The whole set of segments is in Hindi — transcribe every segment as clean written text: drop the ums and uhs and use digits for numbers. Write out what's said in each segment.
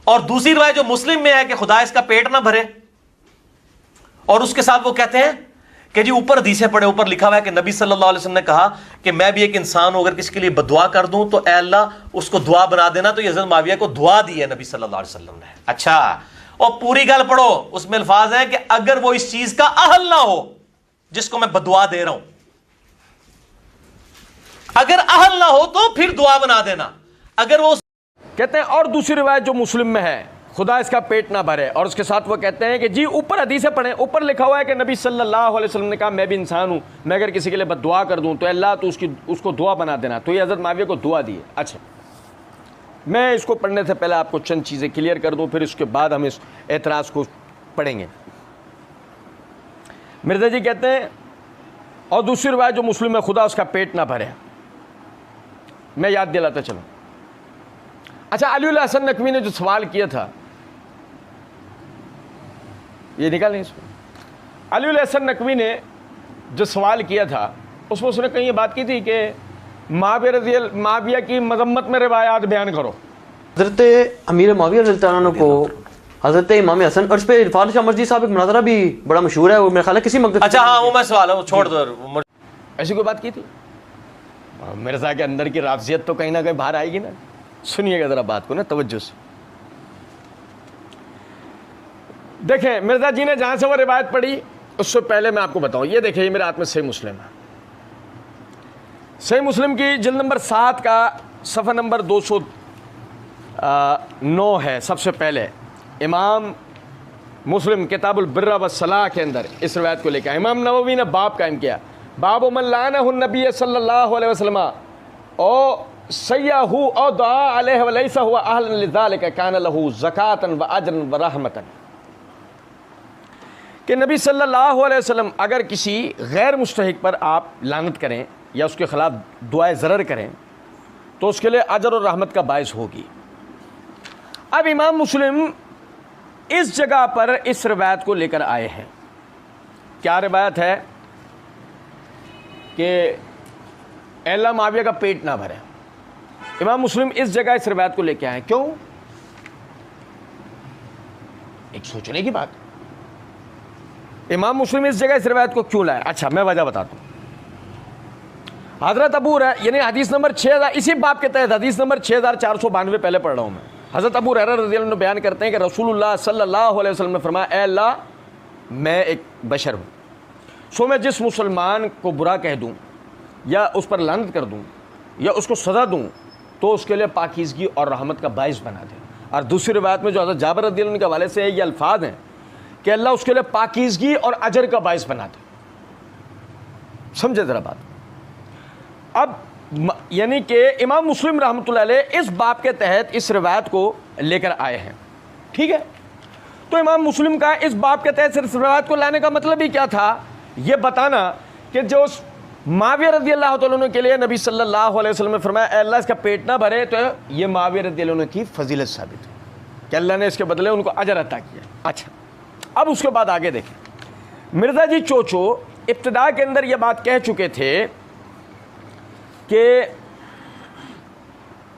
और दूसरी रिवायत जो मुस्लिम में है कि खुदा इसका पेट ना भरे, और उसके साथ वो कहते हैं कि जी ऊपर हदीसें पढ़े, ऊपर लिखा हुआ है कि नबी सल्लल्लाहु अलैहि वसल्लम ने कहा कि मैं भी एक इंसान हूं, अगर किसी के लिए बदुआ कर दूं तो ए अल्लाह उसको दुआ बना देना। तो हज़रत मुआविया को दुआ दी है नबी सल्लल्लाहु अलैहि वसल्लम ने। अच्छा, और पूरी गल पढ़ो, उसमें अल्फाज है कि अगर वो इस चीज का अहल ना हो जिसको मैं बदुआ दे रहा हूं, अगर अहल ना हो तो फिर दुआ बना देना। अगर वो कहते हैं, और दूसरी रिवायत जो मुस्लिम में है, खुदा इसका पेट ना भरे, और उसके साथ वो कहते हैं कि जी ऊपर हदीसें पढ़ें, ऊपर लिखा हुआ है कि नबी सल्लल्लाहु अलैहि वसल्लम ने कहा मैं भी इंसान हूं, मैं अगर किसी के लिए बद्दुआ कर दूं तो अल्लाह तो उसको दुआ बना देना। तो ये हज़रत मुआविया को दुआ दी है। अच्छा, मैं इसको पढ़ने से पहले आपको चंद चीज़ें क्लियर कर दूं, फिर उसके बाद हम इस एतराज़ को पढ़ेंगे। मिर्ज़ा जी कहते हैं, और दूसरी रिवायत जो मुस्लिम है, खुदा उसका पेट ना भरे। मैं याद दिलाता चलूँ। अच्छा, अली उल हसन नकवी ने जो सवाल किया था, ये निकालें इसमें। अली उल हसन नकवी ने जो सवाल किया था उसमें उसने कहीं ये बात की थी कि मुआविया की मजम्मत में रिवायात बयान करो। हज़रत अमीर मुआविया रज़ियल्लाहु अन्हु को हज़रत इमाम हसन, और इस पे इरफान शाह मर्जी साहब एक मुनाज़रा भी बड़ा मशहूर है, वो मेरे ख्याल है किसी मकसद। अच्छा हाँ, वो मैं सवाल है वो छोड़ दो। ऐसी कोई बात की थी? मिर्ज़ा के अंदर की राफ़ज़ियत तो कहीं ना कहीं बाहर आएगी ना। सुनिएगा ज़रा बात को ना तवज्जो से। देखें, मिर्ज़ा जी ने जहाँ से वो रिवायत पढ़ी उससे पहले मैं आपको बताऊँ, ये देखिए, ये मेरे हाथ में सही मुस्लिम है। सही मुस्लिम की जिल्द नंबर 7 का सफ़ा नंबर 209 है। सबसे पहले इमाम मुस्लिम किताबुल बिर्र व सलाह के अंदर इस रिवायत को लेकर इमाम नववी ने बाब कायम किया, बाब मन लानहु नबी सल्लल्लाहु अलैहि वसल्लम ओ सय्यहु औ दुआ अलैहि व लैसा हुवा अहलन लिज़ालिका कान लहू ज़कातन व अजरन व रहमतन। कि नबी सल्लल्लाहु अलैहि वसल्लम अगर किसी गैर मुस्तहिक पर आप लानत करें या उसके ख़िलाफ़ दुआए ज़रर करें तो उसके लिए अजर और रहमत का बायस होगी। अब इमाम मुस्लिम इस जगह पर इस रिवायत को लेकर आए हैं। क्या रिवायत है? कि अल्लाह मुआविया का पेट ना भरे। इमाम मुस्लिम इस जगह इस रिवायत को लेकर आए। क्यों? एक सोचने की बात। इमाम मुस्लिम इस जगह इस रिवायत को क्यों लाए? अच्छा, मैं वजह बताता हूँ। हज़रत अबू यानी हदीस नंबर 6000, इसी बाब के तहत हदीस नंबर 6492 पहले पढ़ रहा हूँ मैं। हज़रत अबू हुरैरा रज़ियल्लाहु अन्हु बयान करते हैं कि रसूलुल्लाह सल्लल्लाहु अलैहि वसल्लम ने फरमाया, ऐ अल्लाह, मैं एक बशर हूँ, सो मैं जिस मुसलमान को बुरा कह दूँ या उस पर लानत कर दूँ या उसको सज़ा दूँ तो उसके लिए पाकीज़गी और रहमत का बाइस बना दे। और दूसरी रिवायत में जो हज़रत जाबिर रज़ियल्लाहु अन्हु के हवाले से ये अल्फाज हैं कि अल्लाह उसके लिए पाकीज़गी और अजर का बाइस बना दे। समझे ज़रा बात। अब यानी कि इमाम मुस्लिम रहमतुल्लाह अलैह इस बाब के तहत इस रिवायत को लेकर आए हैं। ठीक है, तो इमाम मुस्लिम का इस बाब के तहत इस रिवायत को लाने का मतलब ही क्या था? ये बताना कि जो मुआविया रज़ियल्लाहु तआला अन्हु के लिए नबी सल्लल्लाहु अलैहि वसल्लम ने फरमाया अल्लाह इसका पेट ना भरे, तो ये मुआविया रज़ियल्लाहु अन्हु की फजीलत साबित है कि अल्लाह ने इसके बदले उनको अजर अता किया। अच्छा, अब उसके बाद आगे देखें। मिर्ज़ा जी चोचो इब्तिदा के अंदर ये बात कह चुके थे कि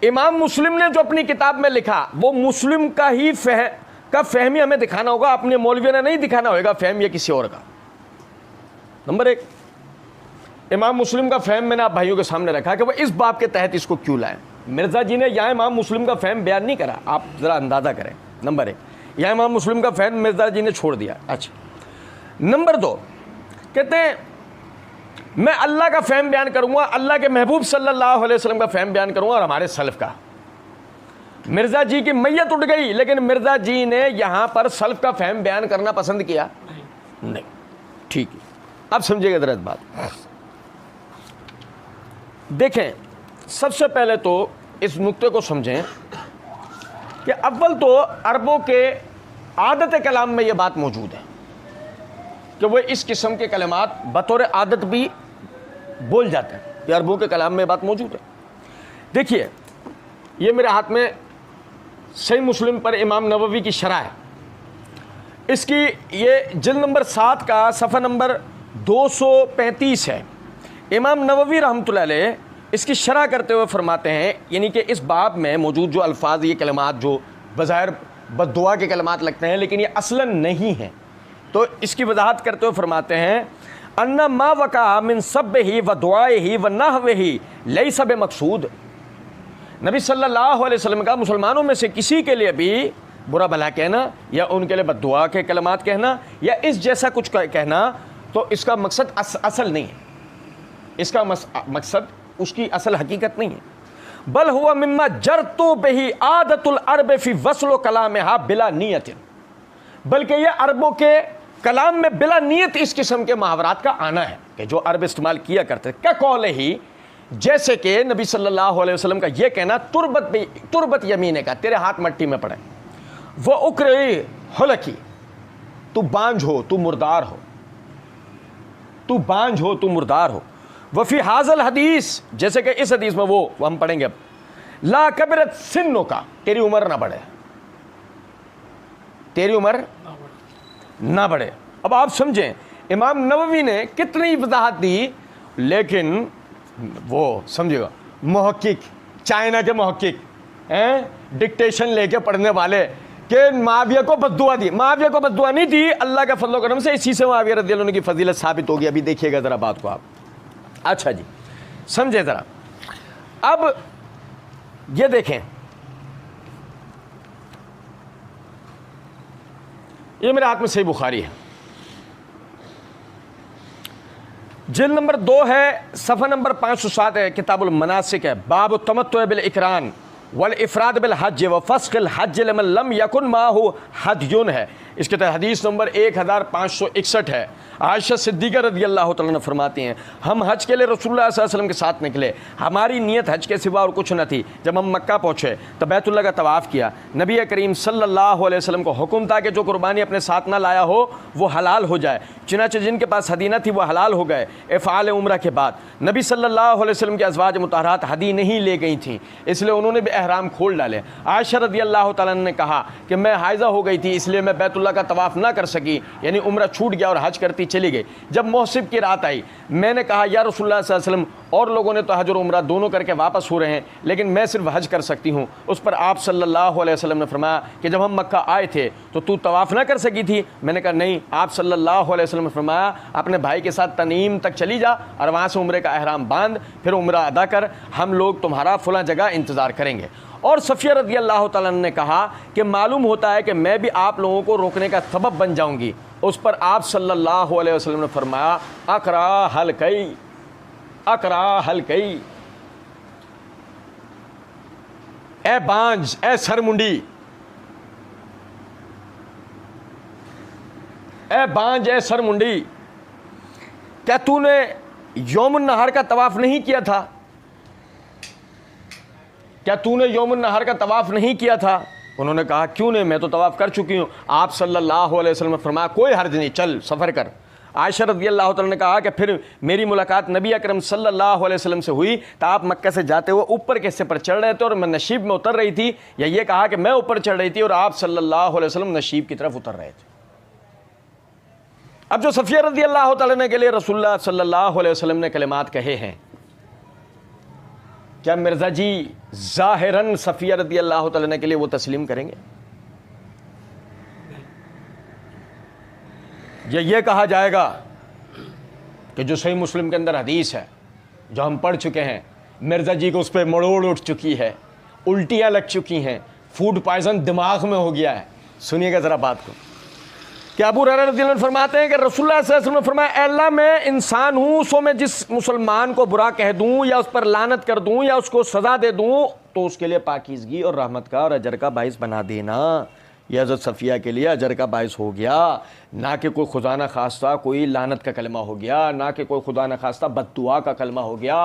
इमाम मुस्लिम ने जो अपनी किताब में लिखा वो मुस्लिम का ही फहमी हमें दिखाना होगा, अपने मौलवियों ने नहीं दिखाना होगा फहम या किसी और का। नंबर 1, इमाम मुस्लिम का फहम मैंने आप भाइयों के सामने रखा कि वो इस बाब के तहत इसको क्यों लाए। मिर्ज़ा जी ने यहाँ इमाम मुस्लिम का फहम बयान नहीं करा, आप ज़रा अंदाज़ा करें। नंबर 1, यहाँ इमाम मुस्लिम का फहम मिर्ज़ा जी ने छोड़ दिया। अच्छा, नंबर 2, कहते हैं मैं अल्लाह का फ़हम बयान करूँगा, अल्लाह के महबूब सल्लल्लाहु अलैहि वसल्लम का फ़हम बयान करूँगा और हमारे सल्फ़ का। मिर्ज़ा जी की मैयत उठ गई, लेकिन मिर्ज़ा जी ने यहाँ पर सल्फ़ का फ़हम बयान करना पसंद किया नहीं। ठीक है, अब समझिएगा ज़रा बात। देखें, सबसे पहले तो इस नुक्ते को समझें कि अव्वल तो अरबों के आदत कलाम में यह बात मौजूद है कि वो इस किस्म के कलमात बतौर आदत भी बोल जाते हैं। ये अरबों के कलाम में बात मौजूद है। देखिए, ये मेरे हाथ में सही मुस्लिम पर इमाम नववी की शरह है। इसकी ये जिल्द नंबर 7 का सफ़ा नंबर 235 है। इमाम नववी रहमतुल्लाह अलैह इसकी शरह करते हुए फरमाते हैं, यानी कि इस बाब में मौजूद जो अल्फाज, ये कलमात जो बज़ाहिर बद्दुआ के कलमात लगते हैं, लेकिन ये असलन नहीं है। तो इसकी वजाहत करते हुए फरमाते हैं अन्ना मा वका मिन सब्बिही व दुआइही व नहविही लैसा बिमक़सूद। नबी सल्लल्लाहु अलैहि वसल्लम का मुसलमानों में से किसी के लिए भी बुरा भला कहना या उनके लिए बद्दुआ के कलमात कहना या इस जैसा कुछ कहना, तो इसका मकसद असल नहीं है, इसका मकसद उसकी असल हकीकत नहीं है। बल हुआ मिम्मा जरतु बिही आदतुल अरब फी वस्ल कलामिहा बिला नियतिन, बल्कि यह अरबों के कलाम में बिला नियत इस किस्म के मुहावरात का आना है कि जो अरब इस्तेमाल किया करते क्या कौल ही, जैसे कि नबी सल्लल्लाहु अलैहि वसल्लम का यह कहना तुरबत यमीने का, तेरे हाथ मट्टी में पड़े, वो उक्रे हलकी, तू बांझ हो, तू मुर्दार हो, तू बांझ हो, तू मुर्दार हो। वफी हाजल हदीस, जैसे कि इस हदीस में वो हम पढ़ेंगे अब, ला कबरत सिन्नो का, तेरी उम्र ना बढ़े, तेरी उम्र ना बढ़े। अब आप समझें इमाम नववी ने कितनी वजाहत दी, लेकिन वो समझिएगा मुहक्किक, चाइना के मुहक्किक हैं, डिक्टेशन लेके पढ़ने वाले कि मुआविया को बद्दुआ दी, मुआविया को बद्दुआ नहीं दी, अल्लाह का फजल करम से इसी से मुआविया रज़ियल्लाहु अन्हु की फजीलत साबित होगी। अभी देखिएगा ज़रा बात को आप। अच्छा जी, समझे ज़रा। अब ये देखें, ये मेरे हाथ में सही बुखारी है, जिल्द नंबर 2 है, सफ़ा नंबर 507 है, किताबुल मनासिक है, बाब तमत्तु बिल इकरान वल इफराद बिल हज व फस्क़िल हज लिमन लम यकुन माहु हदयुन है। इसके तहत हदीस नंबर 1561 है। आयशा सिद्दीक़ा रज़ियल्लाहु तआला अन्हा फरमाती हैं, हम हज के लिए रसूलुल्लाह सल्लल्लाहु अलैहि वसल्लम के साथ निकले, हमारी नीयत हज के सिवा और कुछ न थी। जब हम मक्का पहुँचे तो बैतुल्लाह का तवाफ़ किया। नबी करीम सल्लल्लाहु अलैहि वसल्लम को हुक्म था कि जो कुर्बानी अपने साथ ना लाया हो वो हलाल हो जाए। चुनांचे जिनके पास हदी न थी वो हलाल हो गए। इफ़ाल उम्रा के बाद नबी सल्लल्लाहु अलैहि वसल्लम की अज़वाज मुतहरात हदी नहीं ले गई थीं, इसलिए उन्होंने भी एहराम खोल डाले। आयशा रज़ियल्लाहु तआला अन्हा ने कहा कि मैं हाइज़ा हो गई थी, इसलिए मैं बैतुल्लाह का तवाफ़ ना कर सकी, यानी उम्रा छूट गया और हज करती चली गई। जब मौसिब की रात आई, मैंने कहा या रसूलुल्लाह सल्लल्लाहु अलैहि वसल्लम, और लोगों ने तो हज और उम्रा दोनों करके वापस हो रहे हैं, लेकिन मैं सिर्फ हज कर सकती हूँ। उस पर आप सल्लल्लाहु अलैहि वसल्लम ने फरमाया कि जब हम मक्का आए थे तो तू तवाफ़ ना कर सकी थी। मैंने कहा नहीं। आप सल्लल्लाहु अलैहि वसल्लम ने फरमाया अपने भाई के साथ तनीम तक चली जा और वहाँ से उम्रे का एहराम बांध, फिर उम्रा अदा कर, हम लोग तुम्हारा फलां जगह इंतज़ार करेंगे। और सफ़िया रज़ियल्लाहु तआला ने कहा कि मालूम होता है कि मैं भी आप लोगों को रोकने का सबब बन जाऊंगी। उस पर आप सल्लल्लाहु अलैहि वसल्लम ने फरमाया अकरा हलकई, अकरा हलकई, ए बांझ, ए सरमुंडी, ए बांझ, ए सरमुंडी, क्या तूने यौमुन नहर का तवाफ़ नहीं किया था? क्या तूने यौमुन नहर का तवाफ़ नहीं किया था? उन्होंने कहा क्यों नहीं, मैं तो तवाफ़ कर चुकी हूँ। आप सल्लल्लाहु अलैहि वसल्लम ने फरमाया कोई हर्ज नहीं, चल सफ़र कर। आयशा रज़ियल्लाहु तआला ने कहा कि फिर मेरी मुलाकात नबी अकरम सल्लल्लाहु अलैहि वसल्लम से हुई तो आप मक्का से जाते हुए ऊपर के हिस्से पर चढ़ रहे थे और मैं नशीब में उतर रही थी, या ये कहा कि मैं ऊपर चढ़ रही थी और आप सल्लल्लाहु अलैहि वसल्लम नशीब की तरफ उतर रहे थे। अब जो सफ़िया रज़ियल्लाहु तआला ने के लिए रसूलुल्लाह सल्लल्लाहु अलैहि वसल्लम ने कलिमात कहे हैं, क्या मिर्ज़ा जी ज़ाहिरन सफ़िया रज़ियल्लाहु तआला ने के लिए वो तस्लीम करेंगे? ये कहा जाएगा कि जो सही मुस्लिम के अंदर हदीस है जो हम पढ़ चुके हैं, मिर्ज़ा जी को उस पर मरोड़ उठ चुकी है, उल्टियाँ लग चुकी हैं, फूड पॉइजन दिमाग में हो गया है। सुनिएगा ज़रा बात को। क्या अबू हुरैरा रज़ियल्लाहु अन्हु फरमाते हैं कि रसूलुल्लाह सल्लल्लाहु अलैहि वसल्लम ने फरमाया अल्लाह मैं इंसान हूँ, सो मैं जिस मुसलमान को बुरा कह दूँ या उस पर लानत कर दूँ या उसको सज़ा दे दूँ तो उसके लिए पाकीज़गी और रहमत का और अजर का बाइस बना देना। यह हज़रत सफ़िया के लिए अजर का बाइस हो गया, ना कि कोई खुदा न खास्ता कोई लानत का कलमा हो गया, ना कि कोई खुदा न खास्ता बद्दुआ का कलमा हो गया,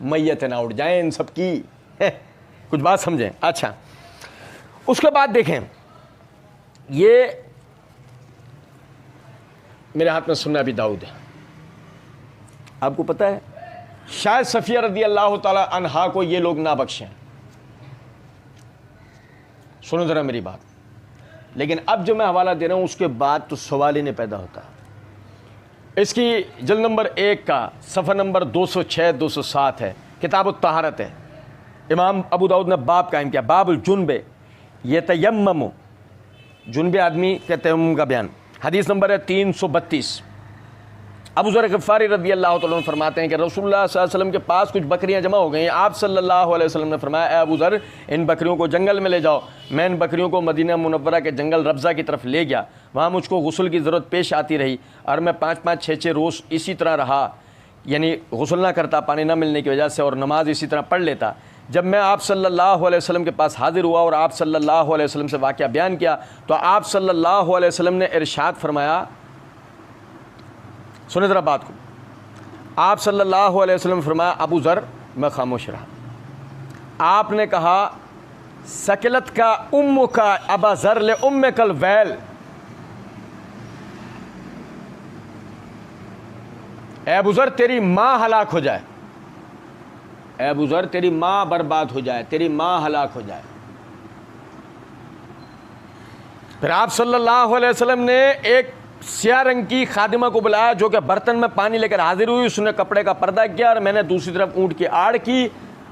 मैयत ना उठ जाए इन सब की। कुछ बात समझें। अच्छा, उसके बाद देखें, ये मेरे हाथ में सुन्ना अबी दाऊद है। आपको पता है शायद सफ़िया रज़ियल्लाहु तआला अन्हा को ये लोग ना बख्शें। सुनो ज़रा मेरी बात, लेकिन अब जो मैं हवाला दे रहा हूँ उसके बाद तो सवाल ही नहीं पैदा होता। इसकी जल्द नंबर 1 का सफ़ा नंबर 206-207 है, किताब तहारत है। इमाम अबू दाऊद ने बाब कायम किया, बाबुल जुन्बे यतयम्ममु जुनबी आदमी के तयम्मुम का बयान। हदीस नंबर है 332। अबू ज़र ग़िफ़ारी रज़ी अल्लाह तआला अन्हु फरमाते हैं कि रसूलुल्लाह सल्लल्लाहु अलैहि वसल्लम के पास कुछ बकरियां जमा हो गई। आप सल्लल्लाहु अलैहि वसल्लम ने फरमाया, ए अबू ज़र, इन बकरियों को जंगल में ले जाओ। मैं इन बकरियों को मदीना मुनव्वरा के जंगल रब्ज़ा की तरफ ले गया। वहाँ मुझको गुस्ल की ज़रूरत पेश आती रही और मैं 5-5, 6-6 रोज़ इसी तरह रहा, यानी गुस्ल ना करता पानी ना मिलने की वजह से, और नमाज इसी तरह पढ़ लेता। जब मैं आप सल्लल्लाहु अलैहि वसल्लम के पास हाजिर हुआ और आप सल्लल्लाहु अलैहि वसल्लम से वाक़या बयान किया तो आप सल्लल्लाहु अलैहि वसल्लम ने इरशाद फरमाया, सुने ज़रा बात को, आप सल्लल्लाहु अलैहि वसल्लम ने फरमाया, अबू ज़र, मैं खामोश रहा। आपने कहा, सकलत का उम्म का अबा ज़र ले उम्मे कल वैल, ए अबू ज़र तेरी माँ हलाक हो जाए, ए अबू ज़र तेरी माँ बर्बाद हो जाए, तेरी माँ हलाक हो जाए। फिर आप सल्लल्लाहु अलैहि वसल्लम ने एक स्याह रंग की खादिमा को बुलाया जो कि बर्तन में पानी लेकर हाजिर हुई। उसने कपड़े का पर्दा किया और मैंने दूसरी तरफ ऊँट की आड़ की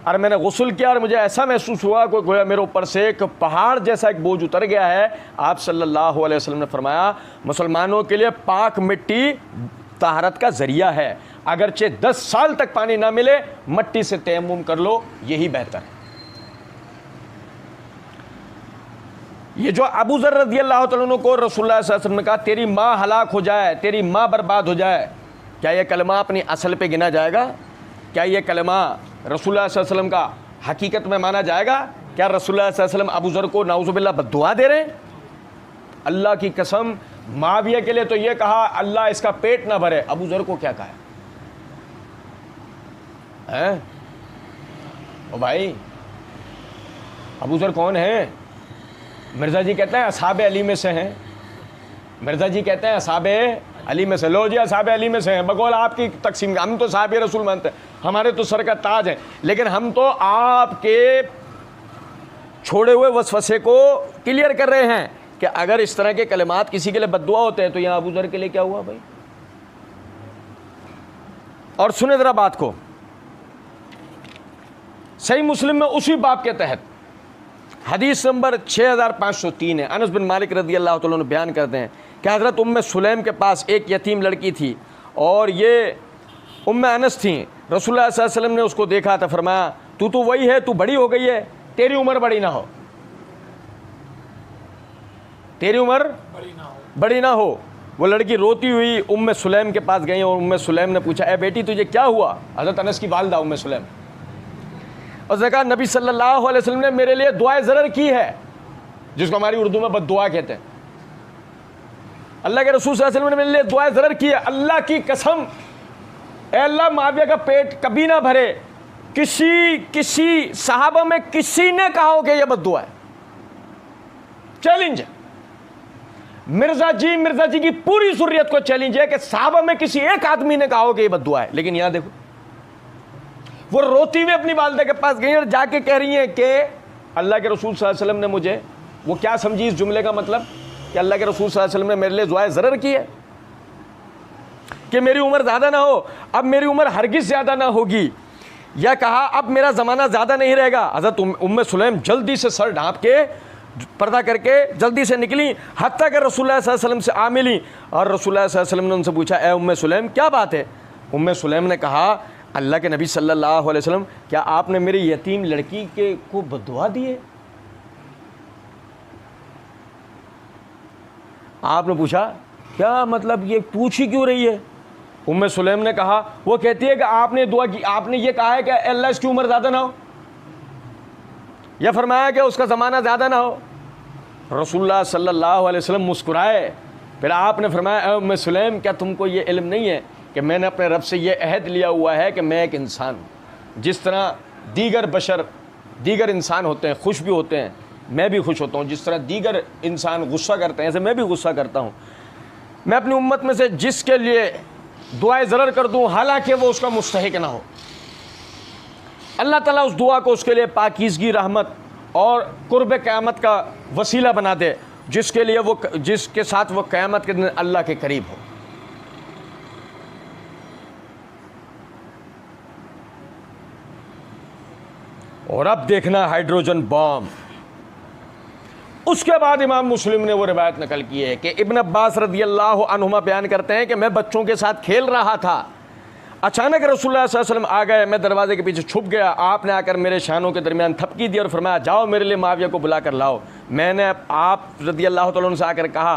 और मैंने गुस्ल किया और मुझे ऐसा महसूस हुआ कोई गोया मेरे ऊपर से एक पहाड़ जैसा एक बोझ उतर गया है। आप सल्लल्लाहु अलैहि वसल्लम ने फरमाया, मुसलमानों के लिए पाक मिट्टी तहारत का ज़रिया है, अगरचे 10 साल तक पानी ना मिले मट्टी से तयम्मुम कर लो, यही बेहतर है। ये जो अबू ज़र रज़ी अल्लाह तआला अन्हु को रसूलुल्लाह सल्लल्लाहु अलैहि वसल्लम ने कहा तेरी माँ हलाक हो जाए, तेरी माँ बर्बाद हो जाए, क्या ये कलमा अपनी असल पे गिना जाएगा? क्या ये कलमा रसूलुल्लाह सल्लल्लाहु अलैहि वसल्लम का हकीकत में माना जाएगा? क्या रसूलुल्लाह सल्लल्लाहु अलैहि वसल्लम अबू ज़र को नाउज़ुबिल्लाह बद्दुआ दे रहे हैं? अल्लाह की कसम, मुआविया के लिए तो ये कहा अल्लाह इसका पेट ना भरे, अबू ज़र को क्या कहा है? ओ भाई, अबू ज़र कौन है? मिर्ज़ा जी कहते हैं असहाबे अली में से हैं। मिर्ज़ा जी कहते हैं असहाबे अली में से। लो जी, असहाबे अली में से हैं, बकौल आपकी तकसीम। हम तो साहबे रसूल मानते हैं, हमारे तो सर का ताज है, लेकिन हम तो आपके छोड़े हुए वसवसे को क्लियर कर रहे हैं कि अगर इस तरह के कलिमात किसी के लिए बद्दुआ होते हैं तो यहाँ अबू ज़र के लिए क्या हुआ भाई? और सुने ज़रा बात को, सही मुस्लिम में उसी बाब के तहत हदीस नंबर 6503 है। अनस बिन मालिक रज़ी अल्लाह तआला अन्हु बयान करते हैं कि हज़रत उम्मे सुलैम के पास एक यतीम लड़की थी और ये उम्मे अनस थी। रसूलुल्लाह सल्लल्लाहु अलैहि वसल्लम ने उसको देखा तो फरमाया, तू तो वही है, तू बड़ी हो गई है, तेरी उम्र बड़ी ना हो, तेरी उम्र बड़ी ना हो। वो लड़की रोती हुई उम्मे सुलैम के पास गई और उम्मे सुलैम ने पूछा, ए बेटी तुझे क्या हुआ? हज़रत अनस की वालिदा उम्मे सुलैम। और उसने कहा, नबी सल्लल्लाहु अलैहि वसल्लम ने मेरे लिए दुआए ज़रर की है, जिसको हमारी उर्दू में बद्दुआ कहते हैं। अल्लाह के रसूल सल्लल्लाहु अलैहि वसल्लम ने मेरे लिए दुआए ज़रर की है। अल्लाह की कसम, ए अल्लाह मुआविया का पेट कभी ना भरे। किसी सहाबा में किसी ने कहा हो कि यह बद्दुआ है? चैलेंज है। मिर्ज़ा जी की पूरी ज़ुर्रियत को चैलेंज है कि सहाबा में किसी एक आदमी ने कहा हो कि यह बद्दुआ है। लेकिन यहां देखो, वो रोती हुई अपनी वालिदा के पास गई और जाके कह रही हैं कि अल्लाह के रसूल सल्लल्लाहु अलैहि वसल्लम ने मुझे, वो क्या समझी इस जुमले का मतलब कि अल्लाह के रसूल सल्लल्लाहु अलैहि वसल्लम ने मेरे लिए दुआए ज़रर की है कि मेरी उम्र ज़्यादा ना हो, अब मेरी उम्र हरगिज़ ज़्यादा ना होगी, या कहा अब मेरा ज़माना ज़्यादा नहीं रहेगा। हज़रत उम्मे सुलैम जल्दी से सर ढाँप के पर्दा करके जल्दी से निकली, हत्ता कर रसूलुल्लाह सल्लल्लाहु अलैहि वसल्लम से आ मिली और रसूलुल्लाह सल्लल्लाहु अलैहि वसल्लम ने उनसे पूछा, ए उम्मे सुलैम क्या बात है? उम्मे सुलैम ने कहा, अल्लाह के नबी सल्लल्लाहु अलैहि वसल्लम, क्या आपने मेरी यतीम लड़की के को बद्दुआ दी है? आपने पूछा, क्या मतलब, ये पूछ ही क्यों रही है? उम्मे सुलैम ने कहा, वो कहती है कि आपने दुआ की, आपने ये कहा है कि अल्लाह इसकी उम्र ज़्यादा ना हो, या फरमाया कि उसका ज़माना ज़्यादा ना हो। रसूलुल्लाह सल्लल्लाहु अलैहि वसल्लम मुस्कुराए, फिर आपने फरमाया, उम्मे सुलैम क्या तुमको ये इल्म नहीं है कि मैंने अपने रब से ये अहद लिया हुआ है कि मैं एक इंसान हूँ, जिस तरह दीगर इंसान होते हैं, खुश भी होते हैं, मैं भी खुश होता हूँ, जिस तरह दीगर इंसान गुस्सा करते हैं ऐसे मैं भी गुस्सा करता हूँ। मैं अपनी उम्मत में से जिसके लिए दुआए ज़रर कर दूँ हालांकि वो उसका मुस्तहिक ना हो, अल्लाह ताला उस दुआ को उसके लिए पाकीज़गी, रहमत और कुर्ब क़यामत का वसीला बना दे, जिसके लिए वो, जिसके साथ वो क़यामत के दिन अल्लाह के करीब हो। और अब देखना हाइड्रोजन बॉम्ब, उसके बाद इमाम मुस्लिम ने वो रिवायत नकल की है कि इब्न अब्बास रदियल्लाहु अन्हुमा बयान करते हैं कि मैं बच्चों के साथ खेल रहा था, अचानक रसूलुल्लाह सल्लल्लाहु अलैहि वसल्लम आ गए, मैं दरवाजे के पीछे छुप गया, आपने आकर मेरे शानों के दरमियान थपकी दी और फरमाया जाओ मेरे लिए माविया को बुला कर लाओ। मैंने आप रदियल्लाहु तआला अन्हु से आकर कहा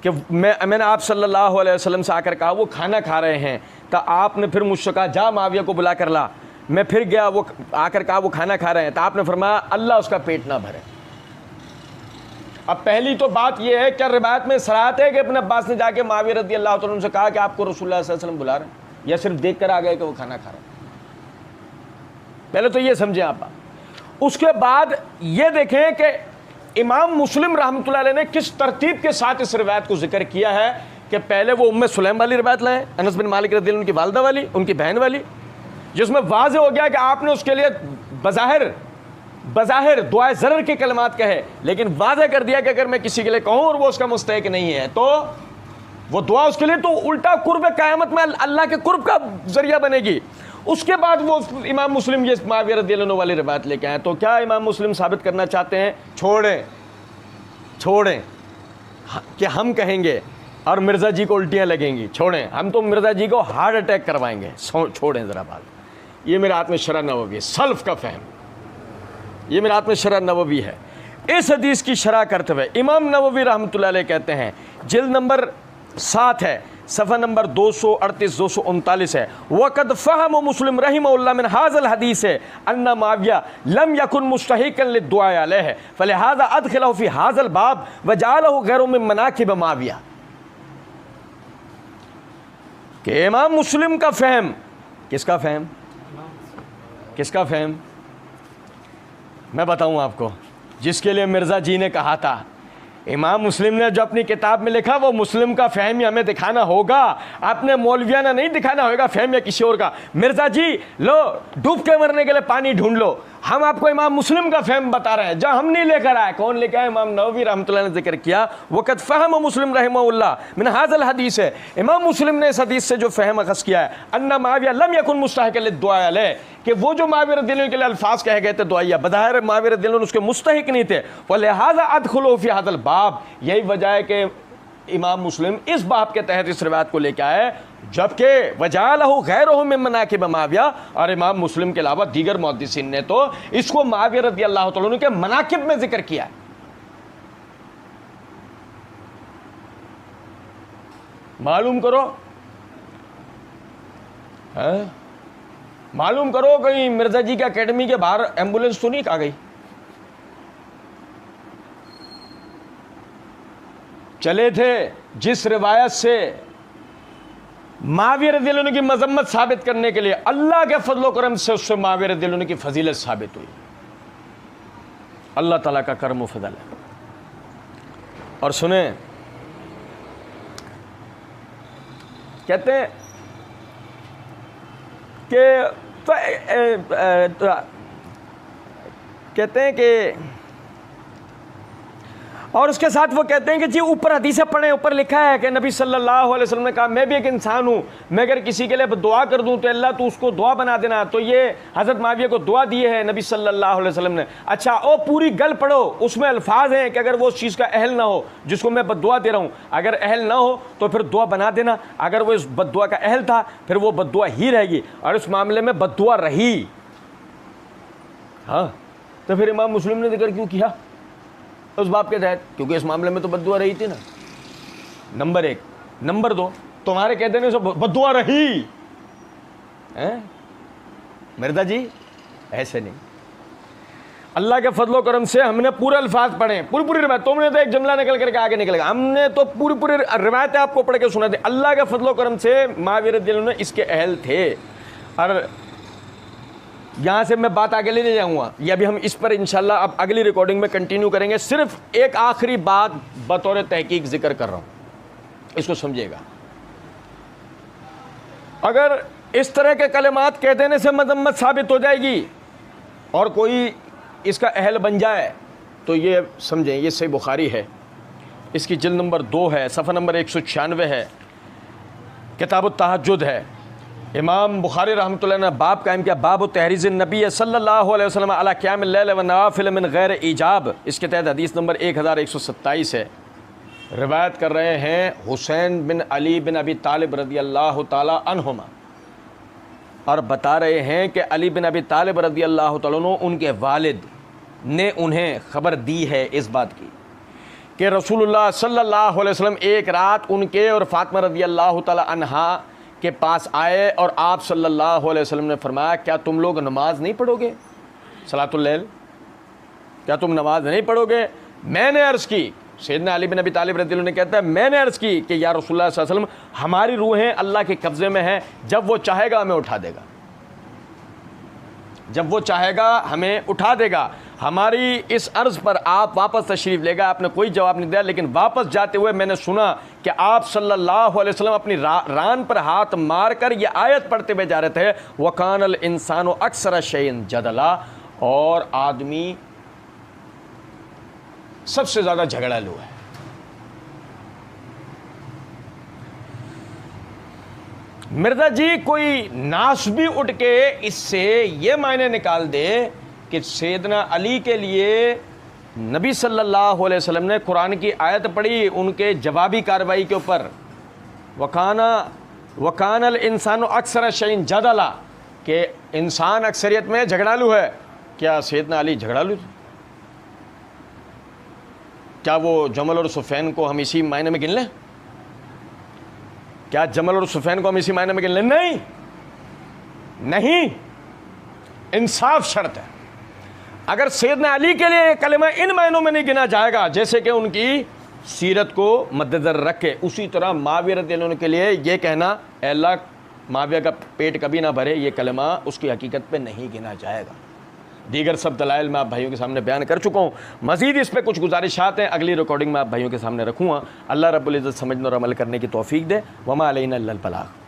कि मैंने आप सल्लल्लाहु अलैहि वसल्लम से आकर कहा वो खाना खा रहे हैं, तो आपने फिर मुझसे कहा जा माविया को बुला कर ला। मैं फिर गया, वो आकर कहा वो खाना खा रहे हैं, तो आपने फरमाया अल्लाह उसका पेट ना भरे। अब पहली तो बात यह है, क्या रिवायत में सराहत है कि इब्न अब्बास ने जाके माविया रदियल्लाहु तआला अन्हु से कहा कि आपको रसूलुल्लाह सल्लल्लाहु अलैहि वसल्लम बुला रहे हैं, या सिर्फ देख कर आ गए कि वो खाना खा रहे हैं? पहले तो ये समझें आप। उसके बाद ये देखें कि इमाम मुस्लिम रहमतुल्लाह अलैह ने किस तरतीब के साथ इस रिवायत को जिक्र किया है कि पहले वो उम्मे सुलैम वाली रिवायत लाए, अनस बिन मालिक रदियल्लाहु अन्हु की वालिदा वाली, उनकी बहन वाली, जिसमें वाज़ेह हो गया कि आपने उसके लिए बज़ाहिर दुआए ज़रर के कलमात कहे, लेकिन वाज़ेह कर दिया कि अगर मैं किसी के लिए कहूँ और वो उसका मुस्तहिक नहीं है तो वो दुआ उसके लिए तो उल्टा कुर्ब क़यामत में अल्लाह के कुर्ब का जरिया बनेगी। उसके बाद वो इमाम मुस्लिम ये माविया रदियल्लाहु अन्हु वाली रिवायत लेके आए। तो क्या इमाम मुस्लिम साबित करना चाहते हैं? छोड़ें कि हम कहेंगे और मिर्ज़ा जी को उल्टियाँ लगेंगी, छोड़ें, हम तो मिर्ज़ा जी को हार्ट अटैक करवाएंगे, छोड़ें ज़रा बात। ये मेरे हाथ में शरह नबवी है, सल्फ़ का फ़हम, ये मेरे हाथ में शरह नबवी है। इस हदीस की शरह करते हुए इमाम नबवी रहमतुल्लाह अलैह कहते हैं, जिल्द नंबर 7 है, सफ़ा नंबर 238-239 है, वक़द फ़हम मुस्लिम रहिमहुल्लाह मिन हाज़ल हदीस है अन्ना माविया लम यकुन मुस्तहिक़न लिद्दुआ अलैहि फ़लिहाज़ा अदख़लहु फ़ी हाज़ल बाब व जअलहु ग़ैरु मिन मनाक़िब माविया। कि इमाम मुस्लिम का फ़हम, किसका फ़हम? मैं बताऊं आपको, जिसके लिए मिर्ज़ा जी ने कहा था, इमाम मुस्लिम ने जो अपनी किताब में लिखा वो मुस्लिम का फ़हम ही हमें दिखाना होगा, अपने मौलवियाना नहीं दिखाना होगा फ़हम या किसी और का। मिर्ज़ा जी लो डूब के मरने के लिए पानी ढूंढ लो, हम आपको इमाम मुस्लिम का फ़हम बता रहे हैं, जहाँ हम नहीं लेकर आए। कौन लेकर आए? इमाम नबवी रहमतुल्लाह ने जिक्र किया वक़द फ़हम मुस्लिम रहमहुल्लाह मिन हाज़ल हदीस है, इमाम मुस्लिम ने इस हदीस से जो फ़हम अख़ज़ किया है अन्ना माविया लम यकुन मुस्तहिक़न लिद्दुआ अलैहि, कि वो जो माविया रदियल्लाहु अन्हु के लिए अल्फाज कहे गए थे दुआइया, बज़ाहिर माविया रदियल्लाहु अन्हु उसके मुस्तहिक़ नहीं थे, वलिहाज़ा अदख़ुलू फ़ी हाज़ल बाब। यही वजह है कि इमाम मुस्लिम इस बाब के तहत इस रिवायत को लेकर आए, जबकि वजअलहु ग़ैरुहु मिन मनाक़िब माविया, और इमाम मुस्लिम के अलावा दीगर मुहद्दिसीन ने तो इसको माविया रदियल्लाहु तआला अन्हु के मनाक़िब में जिक्र किया है। मालूम करो कहीं मिर्ज़ा जी के अकेडमी के बाहर एम्बुलेंस तो नहीं आ गई? चले थे जिस रिवायत से माविया रदियल्लाहु अन्हु की मजम्मत साबित करने के लिए, अल्लाह के फजल करम से उससे माविया रदियल्लाहु अन्हु की फजीलत साबित हुई। अल्लाह ताला का करम व फजल है। और सुने, कहते हैं कि और उसके साथ वो कहते हैं कि जी ऊपर हदीसें पढ़ें, ऊपर लिखा है कि नबी सल्लल्लाहु अलैहि वसल्लम ने कहा मैं भी एक इंसान हूँ, मैं अगर किसी के लिए दुआ कर दूँ तो अल्लाह तो उसको दुआ बना देना। तो ये हज़रत माविया को दुआ दी है नबी सल्लल्लाहु अलैहि वसल्लम ने। अच्छा, ओ पूरी गल पढ़ो, उसमें अल्फाज हैं कि अगर वो उस चीज़ का अहल ना हो जिसको मैं बद्दुआ दे रहा हूँ, अगर अहल ना हो तो फिर दुआ बना देना, अगर वो इस बद्दुआ का अहल था फिर वो बद्दुआ ही रहेगी, और इस मामले में बद्दुआ रही। हाँ, तो फिर इमाम मुस्लिम ने जिक्र क्यों किया उस बाप के तहत? क्योंकि इस मामले में तो बद्दुआ रही थी ना, नंबर 1। नंबर 2, तुम्हारे कह देने से बद्दुआ रही हैं मिर्ज़ा जी? ऐसे नहीं। अल्लाह के फजलो करम से हमने पूरे अल्फाज पढ़े, पूरी रिवायत। तुमने तो एक जुमला निकल करके आगे निकलेगा, हमने तो पूरी रिवायतें आपको पढ़ के सुना दी। अल्लाह के फजलो करम से माविया रदियल्लाहु अन्हु इसके अहल थे। और यहाँ से मैं बात आगे ले जाऊँगा, या अभी हम इस पर इंशाल्लाह अब अगली रिकॉर्डिंग में कंटिन्यू करेंगे। सिर्फ एक आखिरी बात बतौर तहकीक जिक्र कर रहा हूँ, इसको समझिएगा। अगर इस तरह के कलिमात कह देने से मजम्मत साबित हो जाएगी और कोई इसका अहल बन जाए तो ये समझें, ये सही बुखारी है, इसकी जिल्द नंबर 2 है, सफ़ा नंबर 196 है, किताबुत तहज्जुद है, इमाम बुखारी रहमतुल्लाह ने बाब कायम किया, बाब तहरीज़ नबी सल्लल्लाहु अलैहि वसल्लम अला क़ियामिल लैल व नवाफ़िल मिन गैर ईजाब। इसके तहत हदीस नंबर 1127 है। रिवायत कर रहे हैं हुसैन बिन अली बिन अबी तालिब रज़ी अल्लाह ताला अन्हुमा, और बता रहे हैं कि अली बिन अबी तालिब रज़ी अल्लाह ताला अन्हु, उनके वालिद ने उन्हें ख़बर दी है इस बात की कि रसूलुल्लाह सल्लल्लाहु अलैहि वसल्लम एक रात उनके और फ़ातिमा रज़ी अल्लाह ताला अन्हा के पास आए और आप सल्लल्लाहु अलैहि वसल्लम ने फरमाया, क्या तुम लोग नमाज नहीं पढ़ोगे, सलातुल लैल, क्या तुम नमाज नहीं पढ़ोगे? मैंने अर्ज़ की, सैयदना अली बिन अबी तालिब रज़ियल्लाहु अन्हु ने कहता है, मैंने अर्ज़ की कि या रसूलुल्लाह सल्लल्लाहु अलैहि वसल्लम, हमारी रूहें अल्लाह के कब्ज़े में हैं, जब वो चाहेगा हमें उठा देगा, जब वो चाहेगा हमें उठा देगा। हमारी इस अर्ज़ पर आप वापस तशरीफ़ ले गए, आपने कोई जवाब नहीं दिया, लेकिन वापस जाते हुए मैंने सुना कि आप सल्लल्लाहु अलैहि वसल्लम अपनी रान पर हाथ मार कर ये आयत पढ़ते हुए जा रहे थे, वकानल इंसानो अक्सर शैइन जदला, और आदमी सबसे ज़्यादा झगड़ालू है। मिर्ज़ा जी कोई नास भी उठ के इससे ये मायने निकाल दे कि सैयदना अली के लिए नबी सल्लल्लाहु अलैहि वसल्लम ने कुरान की आयत पढ़ी उनके जवाबी कार्रवाई के ऊपर, वकानल इंसानो अक्सर शैइन जदला, कि इंसान अक्सरियत में झगड़ालू है। क्या सैयदना अली झगड़ालू थे? क्या वो जमल और सुफैन को हम इसी मायने में गिन लें? क्या जमल और सुफैन को हम इसी मायने में गिन लें? नहीं, नहीं, इंसाफ शर्त है। अगर सैयदना अली के लिए कलमा इन मायनों में नहीं गिना जाएगा जैसे कि उनकी सीरत को मद्देनजर रख के, उसी तरह माविया रज़ियल्लाहु अन्हु के लिए ये कहना अल्लाह माविया का पेट कभी ना भरे, ये कलमा उसकी हकीकत पे नहीं गिना जाएगा। दीगर सब दलाइल मैं आप भाइयों के सामने बयान कर चुका हूँ। मज़ीद इस पर कुछ गुजारिशात हैं, अगली रिकॉर्डिंग में आप भाइयों के सामने रखूँगा। अल्लाह रब्बुल इज़्ज़त समझने और अमल करने की तौफीक दे। वमा अलैना इल्लल बलाग।